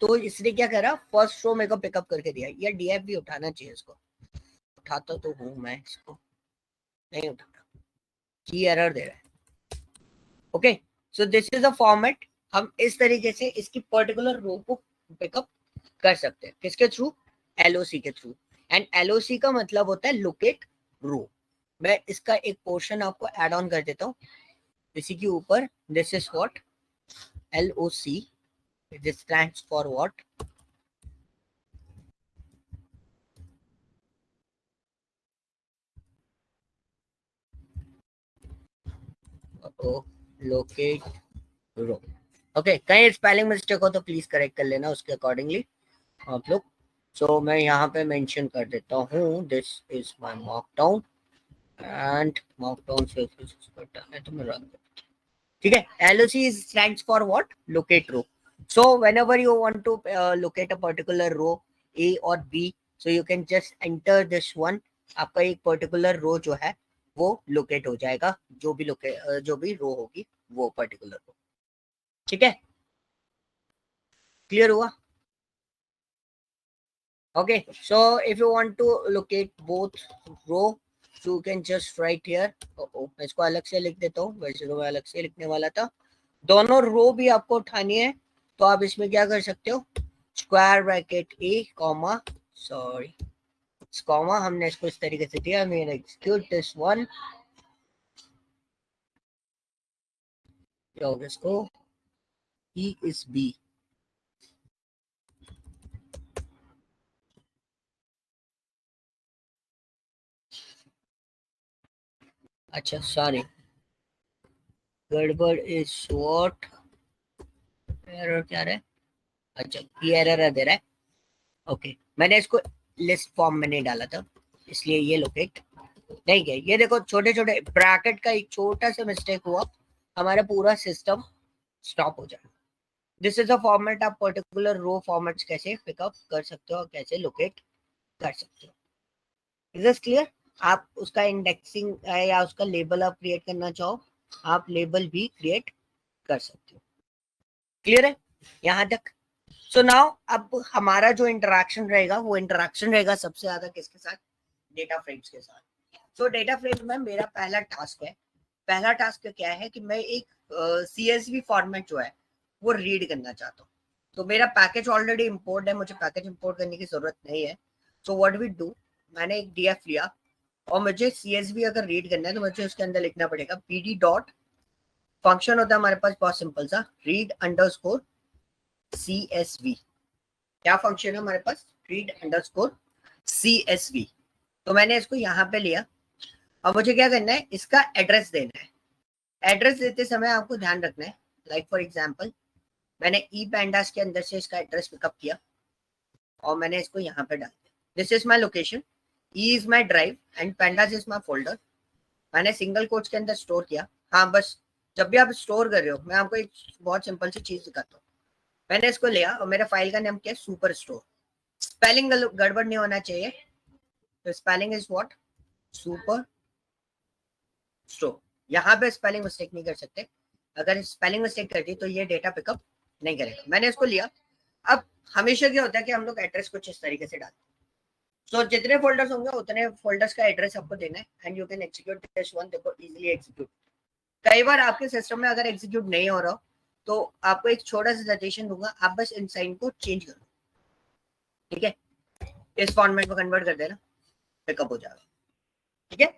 तो इसने क्या करा, फर्स्ट रो मेरे को पिकअप करके दिया। या DF भी उठाना चाहिए इसको, उठाता तो हूँ मैं, इसको नहीं उठाता, की एरर दे रहा है। Okay, so this is a format हम इस तरीके से इसकी पर्टिकुलर रो को पिकअप कर सकते हैं। किसके थ्रू? एलओसी के थ्रू। एंड एलओसी का मतलब होता है लोकेट रो। मैं इसका एक पोर्शन आपको ऐड ऑन कर देता हूँ इसी के ऊपर। This is what LOC, this stands for what? Locate row. Okay, कहीं स्पेलिंग मिस्टेक हो तो प्लीज करेक्ट कर लेना उसके अकॉर्डिंगली आप लोग। सो मैं यहाँ पे मेंशन कर देता हूँ this is my markdown and markdown से तो मैं रन करता हूँ। ठीक है, LOC stands for what? Locate row. So whenever you want to locate a particular row A और B, so you can just enter this one। आपका एक पर्टिकुलर रो जो है वो लोकेट हो जाएगा, जो भी रो होगी वो पर्टिकुलर रो। ठीक है, क्लियर हुआ? Okay, so if you want to locate both row, so you can just write here। मैं इसको अलग से लिख देता हूँ, वैसे तो मैं अलग से लिखने वाला था। दोनों रो भी आपको उठानी है तो आप इसमें क्या कर सकते हो? स्क्वायर ब्रैकेट ए कॉमा, सॉरी कॉमा हमने इसको इस तरीके से दिया। मैं एग्जीक्यूट दिस वन, क्या होगा इसको? E is B. अच्छा सॉरी, गड़बड़ इज व्हाट? एरर क्या रहा है? अच्छा ये एरर दे रहा है। ओके, मैंने इसको लिस्ट फॉर्म में नहीं डाला था इसलिए ये लोकेट नहीं गया। ये देखो छोटे छोटे ब्रैकेट का एक छोटा सा मिस्टेक हुआ, हमारा पूरा सिस्टम स्टॉप हो जाएगा। This is a format. आप पर्टिकुलर रो फॉर्मेट्स कैसे पिकअप कर सकते हो और कैसे लोकेट कर सकते हो। Is this clear? आप उसका इंडेक्सिंग या उसका लेबल आप क्रिएट करना चाहो, आप लेबल भी क्रिएट कर सकते हो। क्लियर है यहाँ तक? सो नाउ अब हमारा जो इंटरेक्शन रहेगा वो इंटरेक्शन रहेगा सबसे ज्यादा किसके साथ? डेटा फ्रेम्स के साथ। सो डेटा फ्रेम में मेरा पहला टास्क है। पहला टास्क क्या है कि मैं एक CSV फॉर्मेट जो है वो रीड करना चाहता हूँ। तो मेरा पैकेज ऑलरेडी इंपोर्ट है, मुझे पैकेज इंपोर्ट करने की जरूरत नहीं है। सो व्हाट वी डू, मैंने एक DF लिया और मुझे CSV अगर रीड करना है तो मुझे उसके अंदर लिखना पड़ेगा PD डॉट, फंक्शन होता है हमारे पास बहुत सिंपल सा, रीड अंडरस्कोर CSV। क्या फंक्शन है हमारे पास? Read underscore CSV। तो मैंने इसको यहाँ पे लिया। अब मुझे क्या करना है? इसका एड्रेस देना है। एड्रेस देते समय आपको ध्यान रखना है, लाइक फॉर एग्जांपल मैंने ई पैंडास के अंदर से इसका एड्रेस पिकअप किया और मैंने इसको यहाँ पे डाल दिया। This is my location, E is my drive and pandas is my folder. मैंने सिंगल कोट्स के अंदर स्टोर किया। हाँ बस जब भी आप स्टोर कर रहे हो, मैं आपको एक बहुत सिंपल सी चीज दिखाता हूँ। मैंने इसको लिया और मेरे फाइल का नाम क्या है? Super store. स्पेलिंग गड़बड़ नहीं होना चाहिए, तो spelling is what? Super store. यहाँ पे स्पेलिंग मिस्टेक नहीं कर सकते, अगर स्पेलिंग मिस्टेक कर दी तो ये डेटा पिकअप नहीं करेगा। मैंने इसको लिया। अब हमेशा क्या होता है कि हम लोग एड्रेस कुछ इस तरीके से डालते हैं। सो जितने फोल्डर्स होंगे उतने फोल्डर्स का एड्रेस आपको देना है and you can execute this one. देखो इजीली एग्जीक्यूट। कई बार आपके सिस्टम में अगर एग्जीक्यूट नहीं हो रहा हो तो आपको एक छोटा सा सजेशन दूंगा, आप बस इन साइन को चेंज करो। ठीक है, इस फॉर्मेट में कन्वर्ट कर देना, पिकअप हो जाएगा। ठीक है,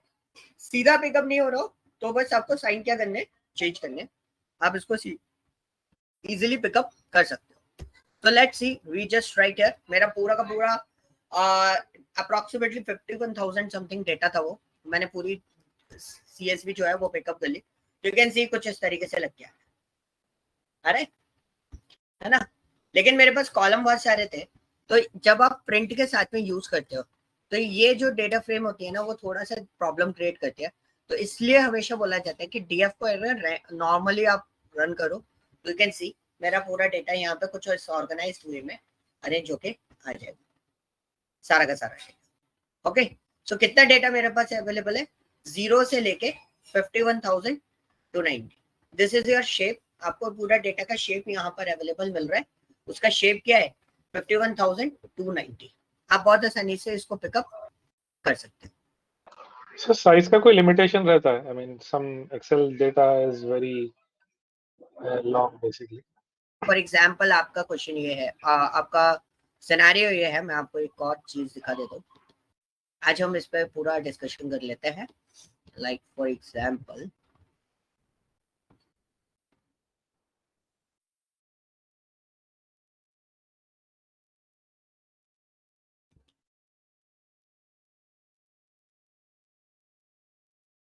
सीधा पिकअप नहीं हो रहा हो तो बस आपको साइन क्या करने? चेंज करने। आप इसको इजीली पिकअप कर सकते हो। तो let's see, we just write here. मेरा पूरा का पूरा अप्रोक्सीमेटली 51,000 समथिंग डेटा था, वो मैंने पूरी CSV जो है वो पिकअप कर ली। यू कैन सी कुछ इस तरीके से लग गया। अरे है ना? लेकिन मेरे पास कॉलम बहुत सारे थे, तो जब आप प्रिंट के साथ में यूज करते हो तो ये जो डेटा फ्रेम होती है ना वो थोड़ा सा प्रॉब्लम क्रिएट करती है। तो इसलिए हमेशा बोला जाता है कि DF को नॉर्मली आप रन करो। यू कैन सी मेरा पूरा डेटा यहाँ पे कुछ ऑर्गेनाइज वे में अरेंज होके आ जाएगा, सारा का सारा डेटा। ओके, सो कितना डेटा मेरे पास अवेलेबल है? 0 से लेके 51,290। This is your shape. आपको पूरा डेटा का शेप यहाँ पर अवेलेबल मिल रहा है। उसका शेप क्या है? 51,290। आप बहुत आसानी से इसको पिकअप कर सकते हैं। सर साइज का कोई लिमिटेशन रहता है? I mean some excel data is very long basically. For example आपका क्वेश्चन ये है, आपका सिनेरियो ये है, मैं आपको एक और चीज दिखा देता हूँ। आज हम इस पे पूरा डिस्कशन कर लेते हैं। Like for example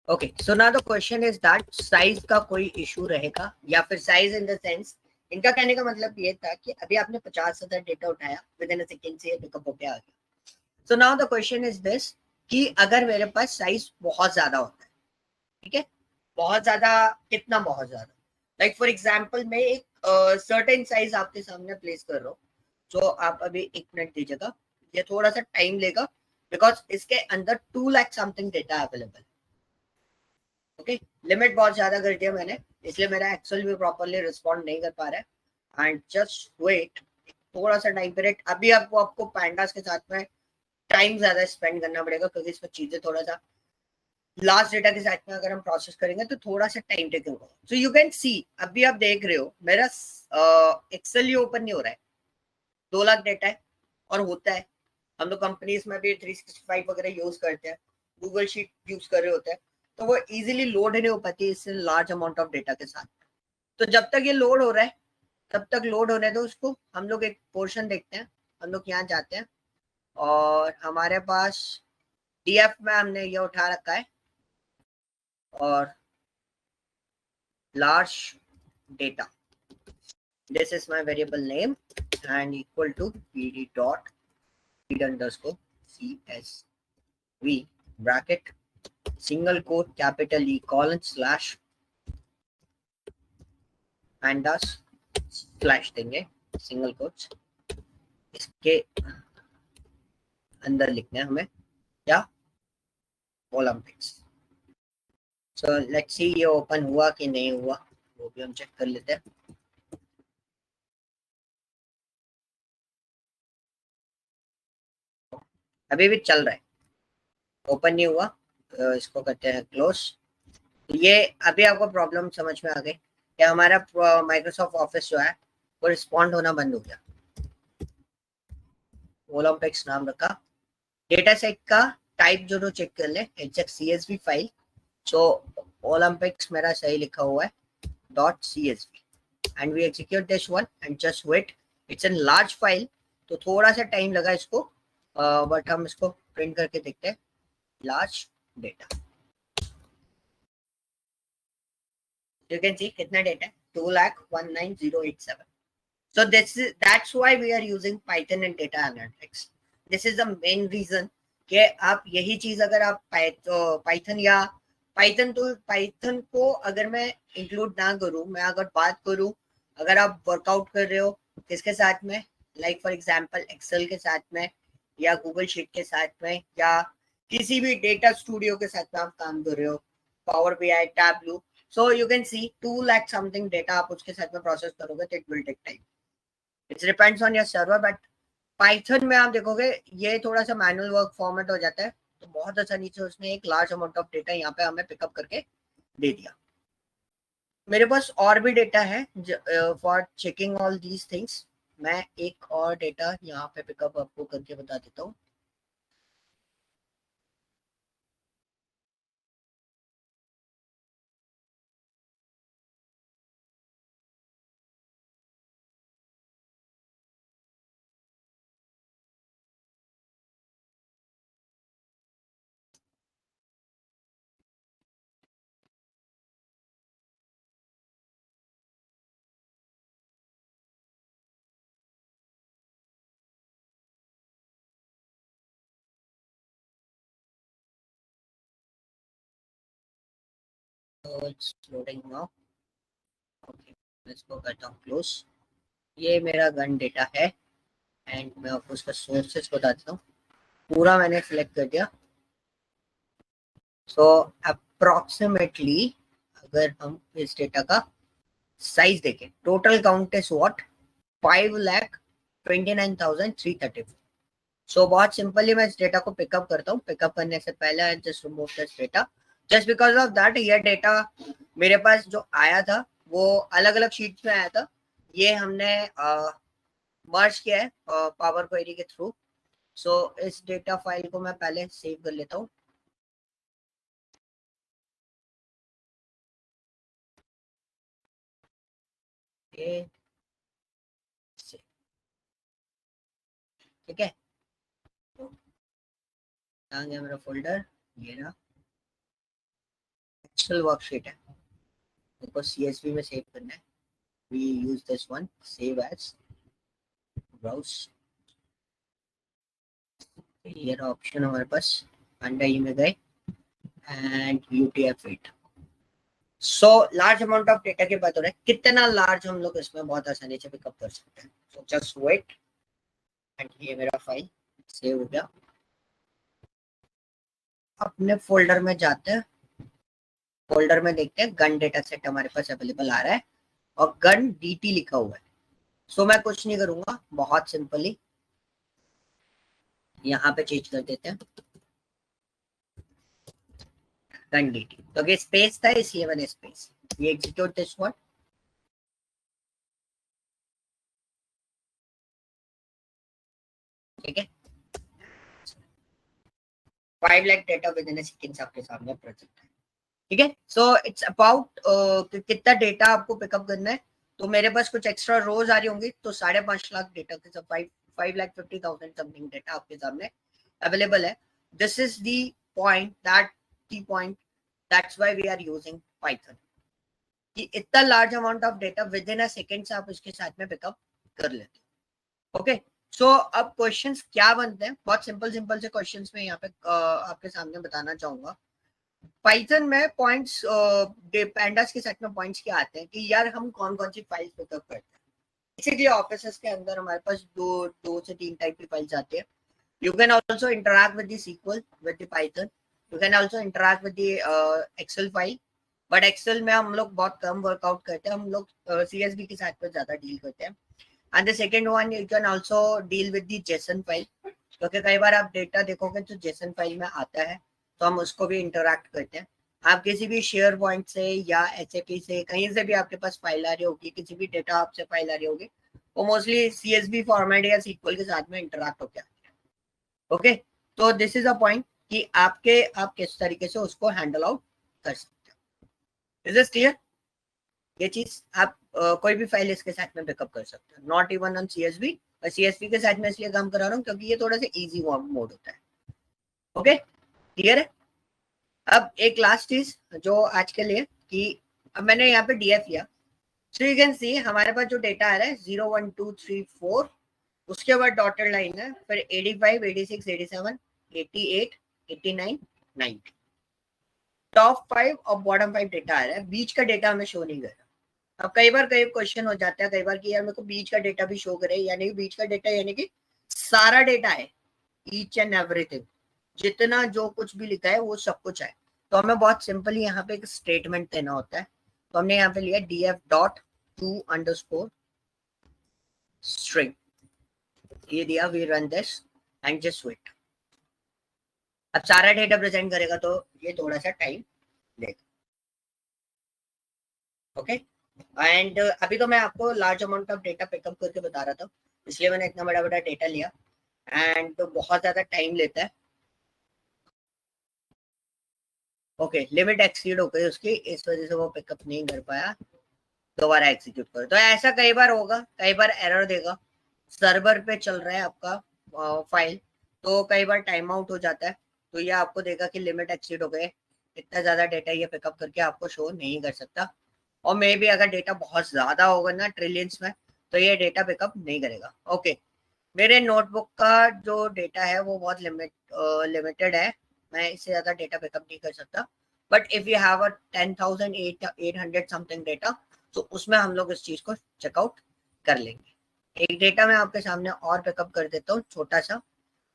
okay, so now the question is that size का कोई इशू रहेगा, या फिर साइज इन द सेंस, इनका कहने का मतलब ये था कि अभी आपने 50,000 डेटा उठाया, विद इन अ सेकंड से पिकअप होके आ गया। So now the question is this कि अगर मेरे पास साइज बहुत ज्यादा होता है, ठीक है, बहुत ज्यादा, कितना बहुत ज्यादा, लाइक फॉर एग्जाम्पल मैं एक सर्टेन साइज आपके सामने प्लेस कर रहा हूँ, तो आप अभी 1 मिनट दीजिएगा, ये थोड़ा सा टाइम लेगा बिकॉज इसके अंदर 2 lakh something data available. Okay, limit बहुत ज्यादा कर दिया मैंने, इसलिए मेरा एक्सेल भी प्रॉपर्ली रिस्पॉन्ड नहीं कर पा रहा है। एंड जस्ट वेट, थोड़ा सा टाइम पीरियड, अभी आपको पैंडास के साथ में टाइम ज्यादा स्पेंड करना पड़ेगा, क्योंकि इसमें चीजें थोड़ा सा लास्ट डेटा के साथ में अगर हम प्रोसेस करेंगे तो थोड़ा सा टाइम टेकिंग होगा। सो यू कैन सी, अभी आप देख रहे हो मेरा एक्सेल ही ओपन नहीं हो रहा है, 2 लाख डेटा है, और होता है हम लोग कंपनीज में भी 365 वगैरह यूज करते हैं, गूगल शीट यूज कर रहे होते हैं, तो वो इजीली लोड नहीं हो पाती इससे लार्ज अमाउंट ऑफ डेटा के साथ। तो जब तक ये लोड हो रहा है तब तक लोड होने दो उसको। हम लोग एक पोर्शन देखते हैं, हम लोग यहाँ जाते हैं और हमारे पास डीएफ में हमने ये उठा रखा है, और large data, this is my variable name and equal to pd dot read underscore csv bracket single quote capital E colon slash pandas slash देंगे सिंगल कोट्स, इसके अंदर लिखना है हमें क्या, ओलंपिक्स। सो लेट्स सी ये ओपन हुआ कि नहीं हुआ, वो भी हम चेक कर लेते हैं। अभी भी चल रहा है, ओपन नहीं हुआ, तो इसको करते हैं क्लोज। ये अभी आपको प्रॉब्लम समझ में आ गई कि हमारा माइक्रोसॉफ्ट ऑफिस जो है वो रिस्पॉन्ड होना बंद हो गया। ओलंपिक्स नाम रखा, डेटा सेट का टाइप जो चेक कर ले, CSV फाइल, सो ओलंपिक्स मेरा सही लिखा हुआ है .csv and we execute this one and just wait, it's an large file, तो थोड़ा सा टाइम लगा इसको, बट हम इसको प्रिंट करके देखते हैं। Large data, you can see कितना डेटा है, 2,19,087. So that's why we are using Python and data analytics. This is the main reason कि आप यही चीज अगर आप पाइथन या पाइथन को अगर मैं इंक्लूड ना करूं, मैं अगर बात करूं, अगर आप वर्कआउट कर रहे हो किसके साथ में, लाइक फॉर एग्जांपल एक्सेल के साथ में, या गूगल शीट के साथ में, या किसी भी डेटा स्टूडियो के साथ में आप काम कर रहे हो, power BI, Tableau, so you can see 2 lakh something data आप उसके साथ में प्रोसेस करोगे तो it will take time, it's depends on your server. But python में आप देखोगे ये थोड़ा सा मैनुअल वर्क फॉर्मेट हो जाता है, तो बहुत आसानी से उसने एक लार्ज अमाउंट ऑफ डेटा यहाँ पे हमें पिकअप करके दे दिया। मेरे पास और भी डेटा है for checking all these things, मैं एक और डेटा यहाँ पे पिकअप आपको करके बता देता हूँ। So it's loading now. Okay, इसको करता हूँ क्लोज। ये मेरा गन डेटा है एंड मैं आपको उसका सोर्सेस बता देता हूँ, पूरा मैंने सिलेक्ट कर दिया। सो अप्रोक्सीमेटली अगर हम इस डेटा का साइज देखें, टोटल काउंट इज व्हाट 5,29,334। सो बहुत सिंपली मैं इस डेटा को पिकअप करता हूँ। पिकअप करने से पहले I just remove this data, just because of that ये डेटा मेरे पास जो आया था वो अलग अलग शीट्स में आया था, ये हमने मर्ज किया है पावर क्वेरी के थ्रू। सो इस डेटा फाइल को मैं पहले सेव कर लेता हूँ। ठीक है, आ गया मेरा फोल्डर, ये रहा एक्सेल वर्कशीट है, देखो CSV में सेव करना है। We use this one, save as, browse, ये रहा ऑप्शन हमारे पास, अंडर ई में गए and UTF-8। So large amount of data की बात हो रहा है, कितना लार्ज हम लोग इसमें बहुत आसानी से पिकअप कर सकते हैं। सो जस्ट वेट एंड ये मेरा फाइल सेव हो गया। अपने फोल्डर में जाते हैं, फोल्डर में देखते हैं गन डेटा सेट हमारे पास अवेलेबल आ रहा है और गन DT लिखा हुआ है। सो मैं कुछ नहीं करूंगा, बहुत सिंपली यहाँ पे चेंज कर देते हैं गन DT, तो ये स्पेस था इसलिए मैंने स्पेस, ये एग्जीक्यूट दिस वन। ठीक है, 5 lakh data with in seconds आपके सामने प्रोजेक्ट है। ठीक है, सो इट्स अबाउट कितना डेटा आपको पिकअप करना है। तो मेरे पास कुछ एक्स्ट्रा रोज आ रही होंगी, तो 5.5 लाख डेटा के सब 5,50,000 समथिंग डेटा आपके सामने अवेलेबल है। This is the point that's why we are using python, कि इतना large amount of data within a second से आप उसके साथ में पिकअप कर लेते हो। ओके, सो अब क्वेश्चंस क्या बनते हैं, बहुत सिंपल से क्वेश्चंस में यहाँ पे आपके सामने बताना चाहूंगा। पाइथन में पॉइंट्स पैंडास के सेट में पॉइंट्स क्या आते हैं कि यार हम कौन कौन सी फाइल्स पिकअप करते हैं। बेसिकली ऑफिस के अंदर हमारे पास दो से तीन टाइप की फाइल्स आती है। You can also interact with the SQL with the python, you can also interact with the excel file, but excel में हम लोग बहुत कम वर्कआउट करते हैं, हम लोग CSV के साथ में ज्यादा डील करते हैं। And the second one, you can also deal with the JSON file, क्योंकि कई बार आप डेटा देखोगे तो जेसन फाइल में आता है, तो हम उसको भी इंटरैक्ट करते हैं। आप किसी भी शेयर पॉइंट से या SAP से कहीं से भी आपके पास फाइल आ रही होगी, किसी भी डेटा आपसे फाइल आ रही होगी, वो मोस्टली CSV फॉर्मेट या SQL के साथ में इंटरैक्ट होकर आती है। ओके, तो दिस इज अ पॉइंट कि आप किस तरीके से उसको हैंडल आउट कर सकते हो। Is this clear? ये चीज आप कोई भी फाइल इसके साथ में पिकअप कर सकते हो, नॉट इवन ऑन CSV। और CSV के साथ में इसलिए काम करा रहा हूँ क्योंकि ये थोड़ा सा इजी मोड होता है। ओके, क्लियर है? अब एक लास्ट चीज जो आज के लिए, कि अब मैंने यहाँ पे DF लिया, सो यू कैन सी हमारे पास जो डेटा आ रहा है 0 1 2 3 4, उसके बाद डॉटेड लाइन है, फिर 85 86 87 88 89 90, टॉप 5 और बॉटम 5 डेटा आ रहा है, बीच का डेटा हमें शो नहीं कर रहा। अब कई बार क्वेश्चन हो जाता है कई बार कि यार मेरे को बीच का डेटा भी शो करे, यानी कि बीच का डेटा यानी कि सारा डेटा है, ईच एंड एवरीथिंग, जितना जो कुछ भी लिखा है वो सब कुछ है। तो हमें बहुत सिंपली यहाँ पे एक स्टेटमेंट देना होता है, तो हमने यहाँ पे लिया df dot to underscore string, ये दिया, we run this and just wait. अब सारा डेटा प्रेजेंट करेगा तो ये थोड़ा सा टाइम लेगा। ओके, एंड अभी तो मैं आपको large amount of data pickup करके बता रहा था, इसलिए मैंने इतना बड़ा बड़ा डेटा लिया, एंड तो बहुत ज्यादा टाइम लेता है। ओके, लिमिट एक्सीड हो गई उसकी, इस वजह से वो पिकअप नहीं कर पाया, दोबारा एग्जीक्यूट करो। तो ऐसा कई बार होगा, कई बार एरर देगा, सर्वर पे चल रहा है आपका फाइल, तो कई बार टाइम आउट हो जाता है, तो ये आपको देगा कि लिमिट एक्सीड हो गए, इतना ज्यादा डेटा ये पिकअप करके आपको शो नहीं कर सकता। और मे भी अगर डेटा बहुत ज्यादा होगा ना ट्रिलियंस में, तो ये डेटा पिकअप नहीं करेगा। ओके, मेरे नोटबुक का जो डेटा है वो बहुत लिमिटेड है, मैं इससे ज्यादा डेटा पिकअप नहीं कर सकता, but if you have a 10,800 something data, तो उसमें हम लोग इस चीज को चेकआउट कर लेंगे। एक डेटा मैं आपके सामने और पिकअप कर देता हूँ छोटा सा,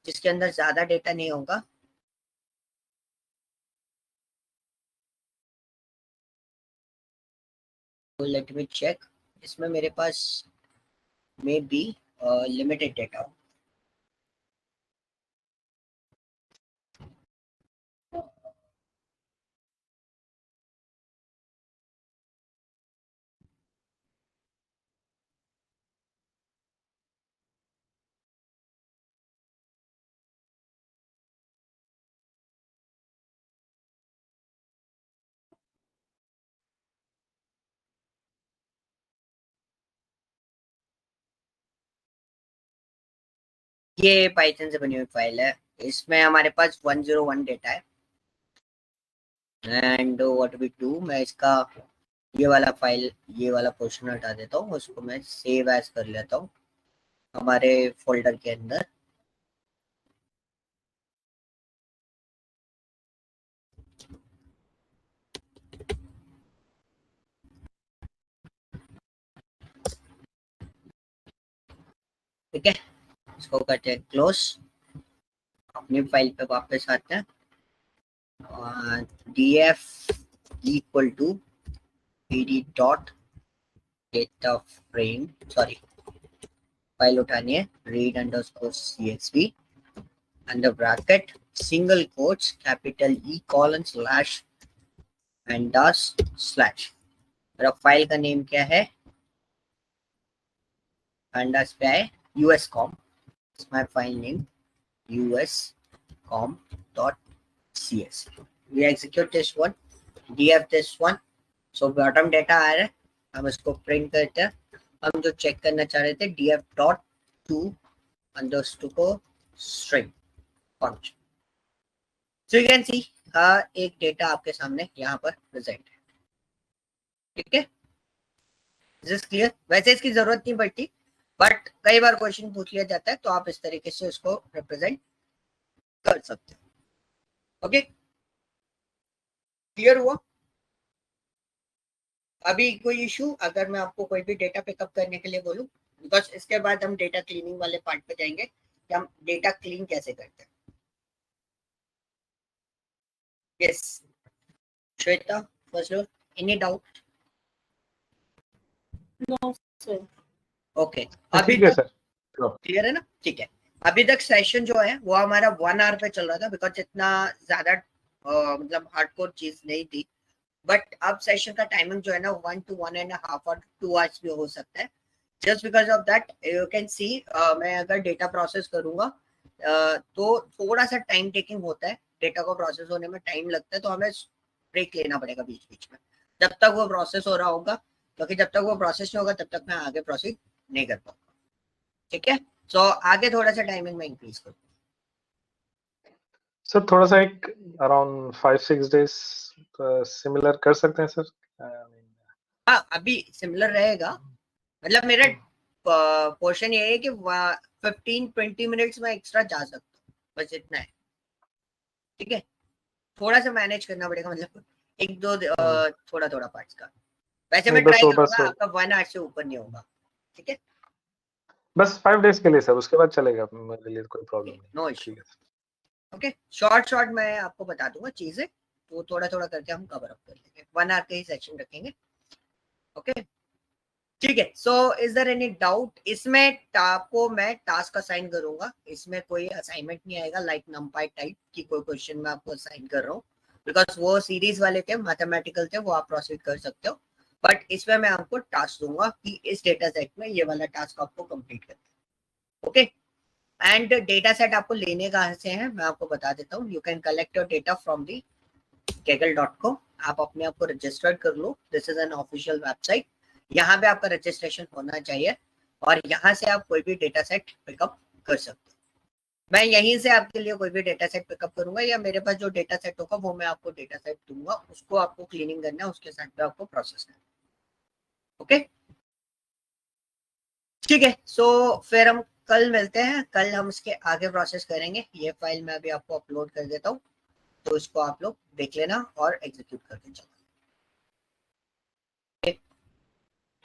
जिसके अंदर ज्यादा डेटा नहीं होगा। तो लेट मी चेक, इसमें मेरे पास मे बी लिमिटेड डेटा हो। ये पाइथन से बनी हुई फाइल है, इसमें हमारे पास 101 डेटा है। एंड व्हाट वी डू, मैं इसका ये वाला फाइल, ये वाला पोर्शन हटा देता हूँ, उसको मैं सेव एज कर लेता हूँ हमारे फोल्डर के अंदर। ठीक है, इसको करते हैं क्लोज, अपनी फाइल पे वापस आते हैं। df equal to pd dot data frame, sorry file उठानी है, read underscore csv under bracket single quotes capital E colon slash pandas slash. मेरा फाइल का नेम क्या है, pandas पे है uscom, my file name uscom.cs। we execute this one, df this one, so bottom data आ रहा है, हम इसको प्रिंट करते हैं। हम जो चेक करना चाह रहे थे df dot to underscore string function. So you can सी एक डेटा आपके सामने यहाँ पर प्रेजेंट है। ठीक है, दिस क्लियर। वैसे इसकी जरूरत नहीं पड़ती, बट कई बार क्वेश्चन पूछ लिया जाता है, तो आप इस तरीके से इसको रिप्रेजेंट कर सकते हो। ओके, क्लियर हुआ। अभी कोई इशू, अगर मैं आपको कोई भी डेटा पिकअप करने के लिए बोलूं, बिकॉज इसके बाद हम डेटा क्लीनिंग वाले पार्ट पे जाएंगे कि हम डेटा क्लीन कैसे करते हैं। Yes Shweta, first any doubt? No sir. Okay, अभी ठीक है तक सर, क्लियर है ना? ठीक है, अभी तक सेशन जो है वो हमारा 1 आवर पे चल रहा था, बिकॉज इतना ज्यादा मतलब हार्डकोर चीज नहीं थी। बट अब सेशन का टाइमिंग जो है ना 1 to 1.5 और 2 आवर्स भी हो सकता है। Just because of that you can सी, मैं अगर डेटा प्रोसेस करूंगा तो थोड़ा सा टाइम टेकिंग होता है, डेटा को प्रोसेस होने में टाइम लगता है, तो हमें ब्रेक लेना पड़ेगा बीच बीच में, जब तक वो प्रोसेस हो रहा होगा, क्योंकि जब तक वो प्रोसेस नहीं होगा तब तक मैं आगे प्रोसीड नहीं कर पाऊंगा। ठीक है, सो आगे थोड़ा सा टाइमिंग में इंक्रीज करूँ सर। थोड़ा सा एक अराउंड 5-6 डेज सिमिलर कर सकते हैं सर? हाँ, अभी सिमिलर रहेगा, मतलब मेरा पोर्शन ये है कि 15-20 मिनट्स में एक्स्ट्रा जा सकता हूँ, बस इतना है। ठीक है, थोड़ा सा मैनेज करना पड़ेगा, मतलब एक दो थोड़ा थोड़ा पार्ट्स का। वैसे मैं ट्राई करूंगा आपका 1 आवर से ऊपर नहीं होगा। ठीक है, बस 5 डेज के लिए सर, उसके बाद चलेगा, मेरे लिए कोई प्रॉब्लम नहीं। No issue. ओके, शॉर्ट मैं आपको बता दूंगा चीजें, तो थोड़ा थोड़ा करके हम कवर अप कर लेंगे। 1 आवर के ही सेशन रखेंगे। ओके, ठीक है। So is there any doubt? इसमें आपको मैं टास्क असाइन करूंगा, इसमें कोई असाइनमेंट नहीं आएगा लाइक नंपाई टाइप की कोई क्वेश्चन मैं आपको असाइन कर रहा हूँ, बिकॉज वो सीरीज वाले थे, मैथमेटिकल थे, वो आप प्रोसीड कर सकते हो। बट इसमें मैं आपको टास्क दूंगा कि इस डेटा सेट में ये वाला टास्क आपको कंप्लीट करना है। ओके, एंड डेटा सेट आपको लेने कहाँ से है मैं आपको बता देता हूँ। You can collect your data from the kaggle.com। आप अपने आप को रजिस्टर कर लो, this is an official website, यहाँ पे आपका रजिस्ट्रेशन होना चाहिए और यहाँ से आप कोई भी डेटा सेट पिकअप कर सकते हो। मैं यहीं से आपके लिए कोई भी डेटा सेट पिकअप करूंगा, या मेरे पास जो डेटा सेट होगा वो मैं आपको डेटा सेट दूंगा, उसको आपको क्लीनिंग करना है, उसके साथ में आपको प्रोसेस करना है। ओके, ठीक है। सो फिर हम कल मिलते हैं, कल हम इसके आगे प्रोसेस करेंगे। ये फाइल मैं अभी आपको अपलोड कर देता हूँ, तो इसको आप लोग देख लेना और एग्जीक्यूट करके चलो।